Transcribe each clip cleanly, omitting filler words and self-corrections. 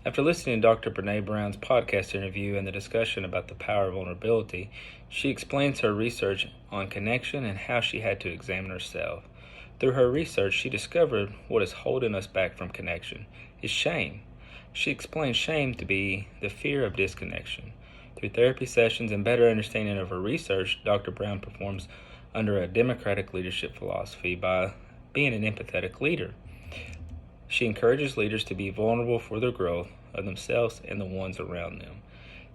After listening to Dr. Brene Brown's podcast interview and the discussion about the power of vulnerability, she explains her research on connection and how she had to examine herself. Through her research, she discovered what is holding us back from connection is shame. She explains shame to be the fear of disconnection. Through therapy sessions and better understanding of her research, Dr. Brown performs under a democratic leadership philosophy by being an empathetic leader. She encourages leaders to be vulnerable for their growth of themselves and the ones around them.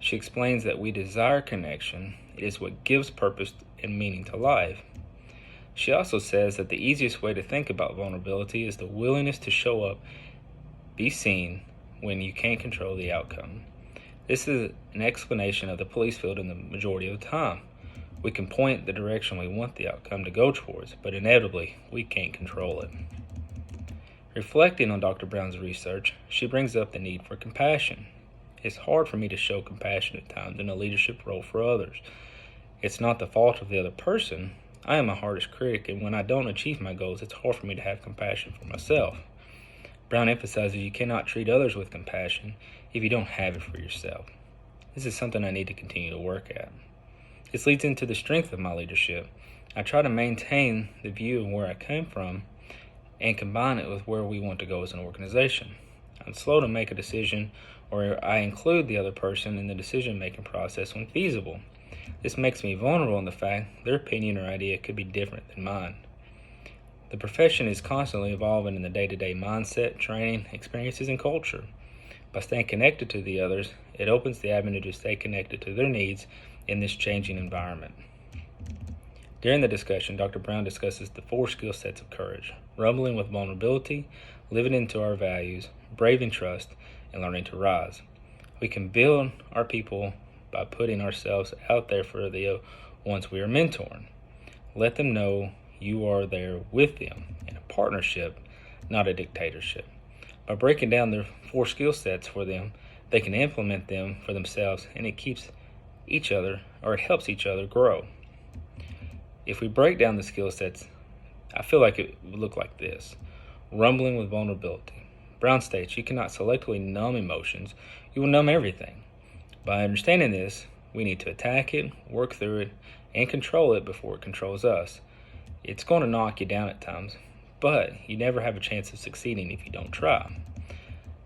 She explains that we desire connection. It is what gives purpose and meaning to life. She also says that the easiest way to think about vulnerability is the willingness to show up, be seen, when you can't control the outcome. This is an explanation of the police field in the majority of the time. We can point the direction we want the outcome to go towards, but inevitably, we can't control it. Reflecting on Dr. Brown's research, she brings up the need for compassion. It's hard for me to show compassion at times in a leadership role for others. It's not the fault of the other person. I am my hardest critic, and when I don't achieve my goals, it's hard for me to have compassion for myself. Brown emphasizes you cannot treat others with compassion if you don't have it for yourself. This is something I need to continue to work at. This leads into the strength of my leadership. I try to maintain the view of where I came from and combine it with where we want to go as an organization. I'm slow to make a decision, or I include the other person in the decision-making process when feasible. This makes me vulnerable in the fact their opinion or idea could be different than mine. The profession is constantly evolving in the day-to-day mindset, training, experiences, and culture. By staying connected to the others, it opens the avenue to stay connected to their needs in this changing environment. During the discussion, Dr. Brown discusses the 4 skill sets of courage: rumbling with vulnerability, living into our values, braving trust, and learning to rise. We can build our people by putting ourselves out there for the ones we are mentoring. Let them know you are there with them in a partnership, not a dictatorship. By breaking down their 4 skill sets for them, they can implement them for themselves, and it helps each other grow. If we break down the skill sets, I feel like it would look like this. Rumbling with vulnerability. Brown states you cannot selectively numb emotions, you will numb everything. By understanding this, we need to attack it, work through it, and control it before it controls us. It's going to knock you down at times, but you never have a chance of succeeding if you don't try.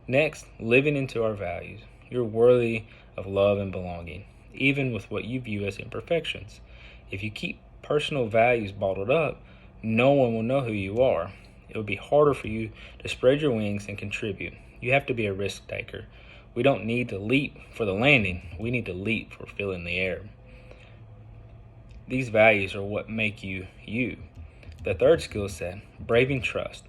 Next, living into our values. You're worthy of love and belonging, even with what you view as imperfections. If you keep personal values bottled up, no one will know who you are. It will be harder for you to spread your wings and contribute. You have to be a risk taker. We don't need to leap for the landing. We need to leap for filling the air. These values are what make you, you. The 3rd skill set, braving trust.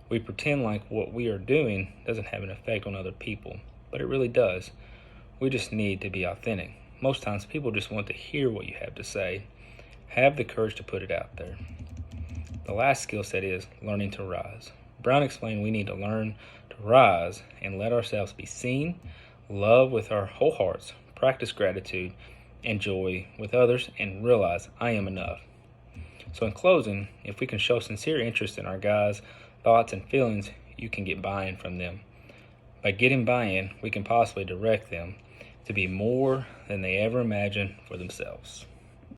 We pretend like what we are doing doesn't have an effect on other people, but it really does. We just need to be authentic. Most times people just want to hear what you have to say. Have the courage to put it out there. The last skill set is learning to rise. Brown explained we need to learn to rise and let ourselves be seen, love with our whole hearts, practice gratitude and joy with others, and realize I am enough. So in closing, if we can show sincere interest in our guys' thoughts and feelings, you can get buy-in from them. By getting buy-in, we can possibly direct them to be more than they ever imagined for themselves.